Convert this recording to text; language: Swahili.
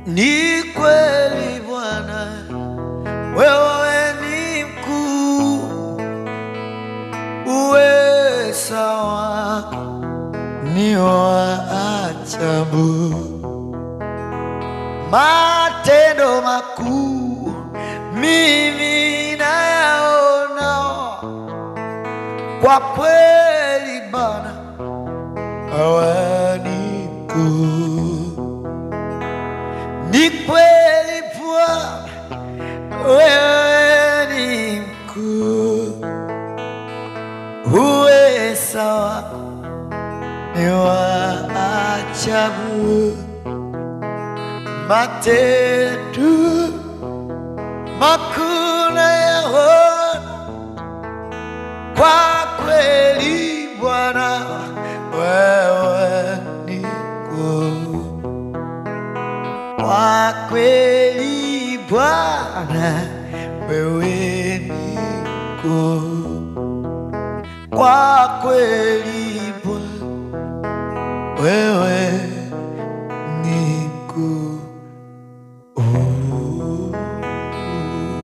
Ni kweli Bwana, wewe ni mkuu, uweza wako ni wa ajabu, matendo makuu mimi nayaona. Kwa kweli Bwana, wewe ni mkuu. Ni kweli Bwana, wewe ni mkuu, uweza wako ni wa ajabu, matendo makuu nayaona. Kwa kweli Bwana, wewe ni mkuu. Kwa kweli Bwana, wewe ni mkuu. Kwa kweli Bwana, wewe